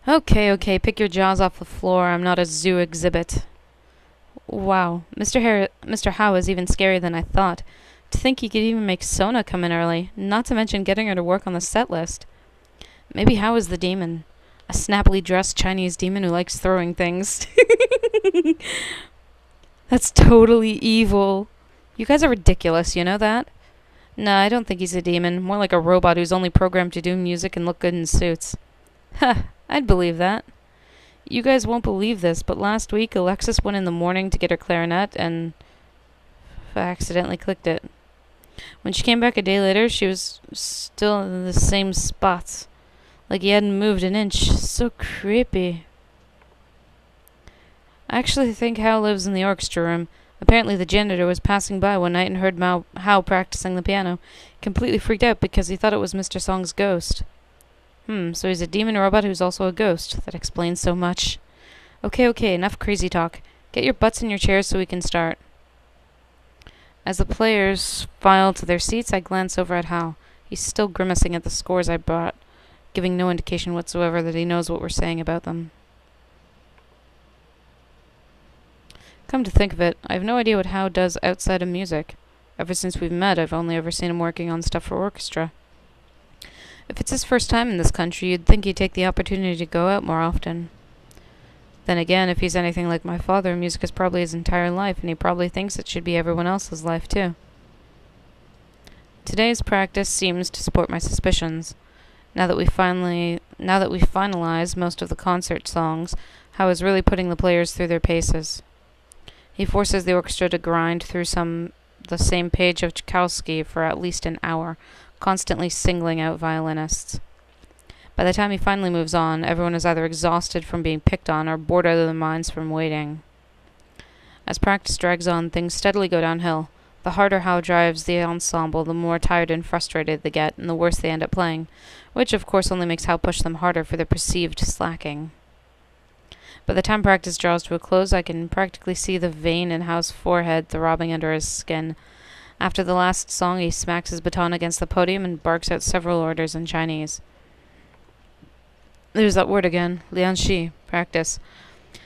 Okay, okay, pick your jaws off the floor. I'm not a zoo exhibit. Wow, Mr. Howe is even scarier than I thought. To think he could even make Sona come in early, not to mention getting her to work on the set list. Maybe Howe is the demon. A snappily dressed Chinese demon who likes throwing things. That's totally evil. You guys are ridiculous, you know that? Nah, I don't think he's a demon. More like a robot who's only programmed to do music and look good in suits. Ha, I'd believe that. You guys won't believe this, but last week Alexis went in the morning to get her clarinet and accidentally clicked it. When she came back a day later, she was still in the same spots. Like he hadn't moved an inch. So creepy. I actually think Hal lives in the orchestra room. Apparently the janitor was passing by one night and heard Hal practicing the piano. Completely freaked out because he thought it was Mr. Song's ghost. So he's a demon robot who's also a ghost. That explains so much. Okay, enough crazy talk. Get your butts in your chairs so we can start. As the players file to their seats, I glance over at Hal. He's still grimacing at the scores I brought, giving no indication whatsoever that he knows what we're saying about them. Come to think of it, I have no idea what Hal does outside of music. Ever since we've met, I've only ever seen him working on stuff for orchestra. If it's his first time in this country, you'd think he'd take the opportunity to go out more often. Then again, if he's anything like my father, music is probably his entire life, and he probably thinks it should be everyone else's life too. Today's practice seems to support my suspicions. Now that we finalize most of the concert songs, Howe is really putting the players through their paces. He forces the orchestra to grind through the same page of Tchaikovsky for at least an hour, constantly singling out violinists. By the time he finally moves on, everyone is either exhausted from being picked on or bored out of their minds from waiting. As practice drags on, things steadily go downhill. The harder Howe drives the ensemble, the more tired and frustrated they get, and the worse they end up playing, which of course only makes Howe push them harder for their perceived slacking. By the time practice draws to a close, I can practically see the vein in Howe's forehead throbbing under his skin. After the last song, he smacks his baton against the podium and barks out several orders in Chinese. There's that word again, Lianxi, practice.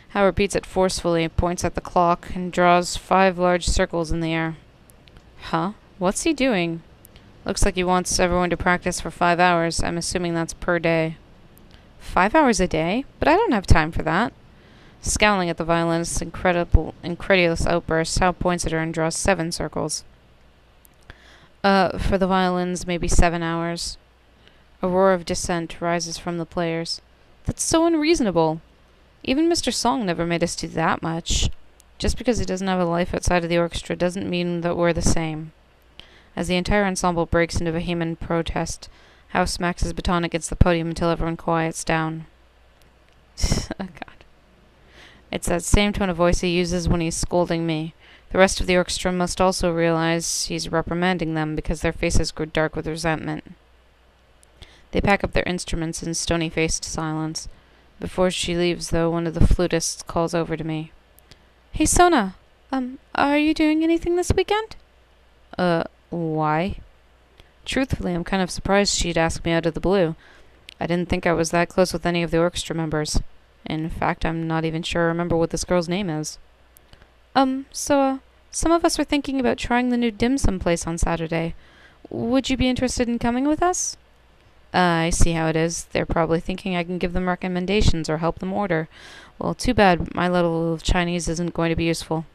Howe repeats it forcefully, points at the clock, and draws 5 large circles in the air. Huh? What's he doing? Looks like he wants everyone to practice for 5 hours. I'm assuming that's per day. 5 hours a day? But I don't have time for that. Scowling at the violinist's incredulous outburst, Howe points at her and draws 7 circles. For the violins, maybe 7 hours. A roar of dissent rises from the players. That's so unreasonable. Even Mr. Song never made us do that much. Just because he doesn't have a life outside of the orchestra doesn't mean that we're the same. As the entire ensemble breaks into vehement protest, Howe smacks his baton against the podium until everyone quiets down. Oh, God. It's that same tone of voice he uses when he's scolding me. The rest of the orchestra must also realize he's reprimanding them because their faces grow dark with resentment. They pack up their instruments in stony-faced silence. Before she leaves, though, one of the flutists calls over to me. Hey, Sona, are you doing anything this weekend? Why? Truthfully, I'm kind of surprised she'd ask me out of the blue. I didn't think I was that close with any of the orchestra members. In fact, I'm not even sure I remember what this girl's name is. Some of us were thinking about trying the new dim sum place on Saturday. Would you be interested in coming with us? I see how it is. They're probably thinking I can give them recommendations or help them order. Well, too bad my level of Chinese isn't going to be useful.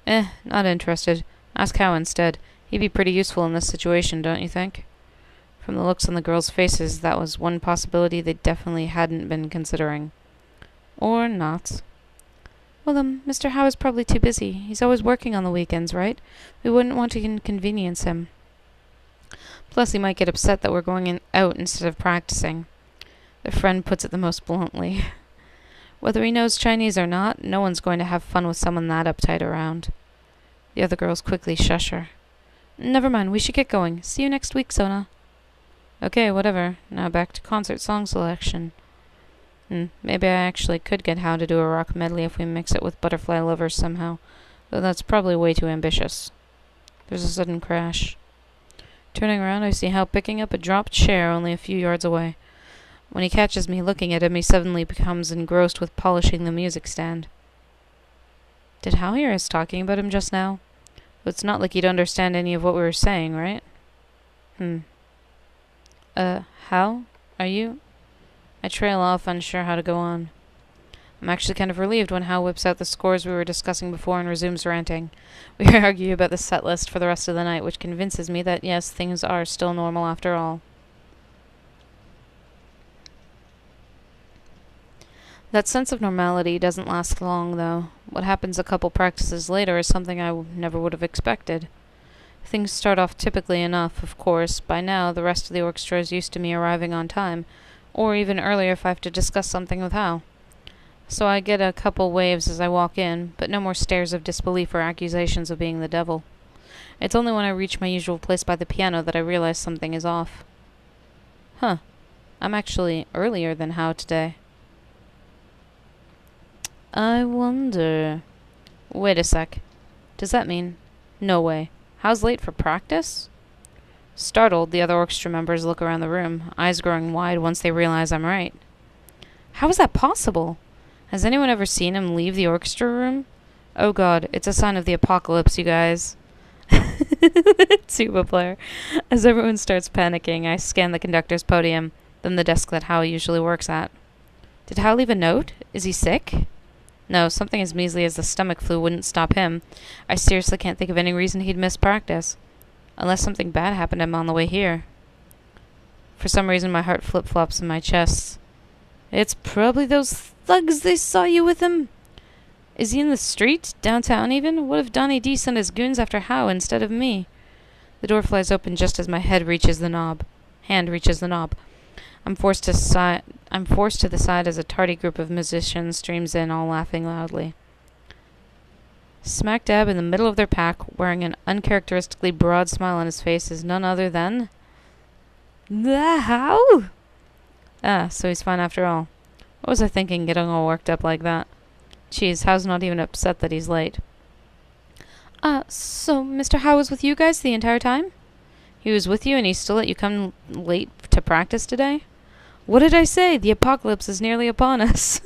Not interested. Ask Hao instead. He'd be pretty useful in this situation, don't you think? From the looks on the girls' faces, that was one possibility they definitely hadn't been considering. Or not. Well, Mr. Howe is probably too busy. He's always working on the weekends, right? We wouldn't want to inconvenience him. Plus, he might get upset that we're going out instead of practicing. The friend puts it the most bluntly. Whether he knows Chinese or not, no one's going to have fun with someone that uptight around. The other girls quickly shush her. Never mind, we should get going. See you next week, Sona. Okay, whatever. Now back to concert song selection. Maybe I actually could get Hao to do a rock medley if we mix it with Butterfly Lovers somehow, though that's probably way too ambitious. There's a sudden crash. Turning around, I see Hao picking up a dropped chair only a few yards away. When he catches me looking at him, he suddenly becomes engrossed with polishing the music stand. Did Hal hear us talking about him just now? It's not like he'd understand any of what we were saying, right? Hal? Are you? I trail off, unsure how to go on. I'm actually kind of relieved when Hal whips out the scores we were discussing before and resumes ranting. We argue about the set list for the rest of the night, which convinces me that, yes, things are still normal after all. That sense of normality doesn't last long, though. What happens a couple practices later is something I never would have expected. Things start off typically enough, of course. By now, the rest of the orchestra is used to me arriving on time, or even earlier if I have to discuss something with Hal. So I get a couple waves as I walk in, but no more stares of disbelief or accusations of being the devil. It's only when I reach my usual place by the piano that I realize something is off. I'm actually earlier than Hal today. I wonder... Wait a sec. Does that mean... No way. Hal's late for practice? Startled, the other orchestra members look around the room, eyes growing wide once they realize I'm right. How is that possible? Has anyone ever seen him leave the orchestra room? Oh god, it's a sign of the apocalypse, you guys. Tuba player. As everyone starts panicking, I scan the conductor's podium, then the desk that Hal usually works at. Did Hal leave a note? Is he sick? No, something as measly as the stomach flu wouldn't stop him. I seriously can't think of any reason he'd miss practice. Unless something bad happened to him on the way here. For some reason my heart flip-flops in my chest. It's probably those thugs they saw you with him. Is he in the street? Downtown even? What if Donnie D sent his goons after Hal instead of me? The door flies open just as my hand reaches the knob. I'm forced to the side as a tardy group of musicians streams in, all laughing loudly. Smack dab in the middle of their pack, wearing an uncharacteristically broad smile on his face, is none other than... The Hal? Ah, so he's fine after all. What was I thinking, getting all worked up like that? Geez, Hal's not even upset that he's late. So Mr. Hal was with you guys the entire time? He was with you and he still let you come late to practice today? What did I say? The apocalypse is nearly upon us.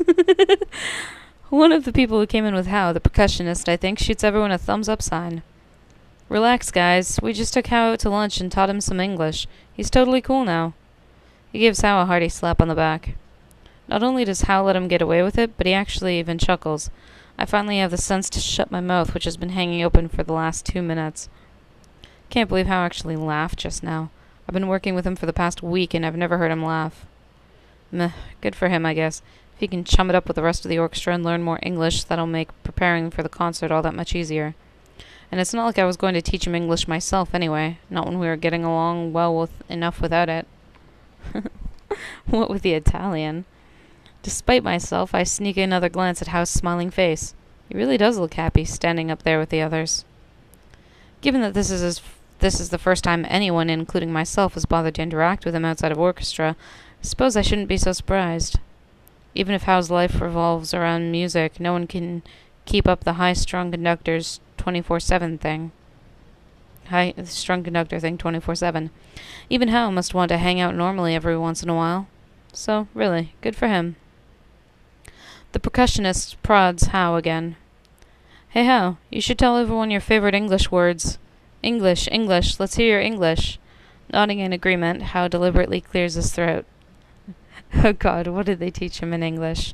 One of the people who came in with Hal, the percussionist, I think, shoots everyone a thumbs-up sign. Relax, guys. We just took Hal out to lunch and taught him some English. He's totally cool now. He gives Hal a hearty slap on the back. Not only does Hal let him get away with it, but he actually even chuckles. I finally have the sense to shut my mouth, which has been hanging open for the last 2 minutes. Can't believe Hal actually laughed just now. I've been working with him for the past week, and I've never heard him laugh. Meh, good for him, I guess. If he can chum it up with the rest of the orchestra and learn more English, that'll make preparing for the concert all that much easier. And it's not like I was going to teach him English myself anyway, not when we were getting along well enough without it. What with the Italian? Despite myself, I sneak another glance at Hal's smiling face. He really does look happy, standing up there with the others. Given that this is the first time anyone, including myself, has bothered to interact with him outside of orchestra, I suppose I shouldn't be so surprised. Even if Hal's life revolves around music, no one can keep up the high-strung conductor's 24/7 thing. High-strung conductor thing 24/7. Even Hal must want to hang out normally every once in a while. So, really, good for him. The percussionist prods Hal again. Hey Hal, you should tell everyone your favorite English words. English, English, let's hear your English. Nodding in agreement, Hal deliberately clears his throat. Oh god, what did they teach him in English?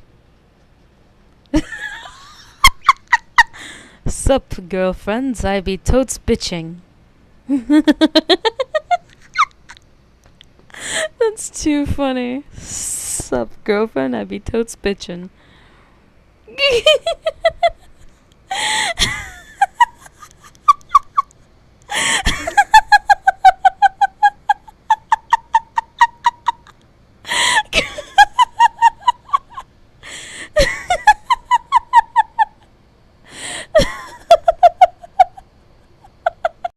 Sup, girlfriends, I be totes bitching. That's too funny. Sup, girlfriend, I be totes bitchin'.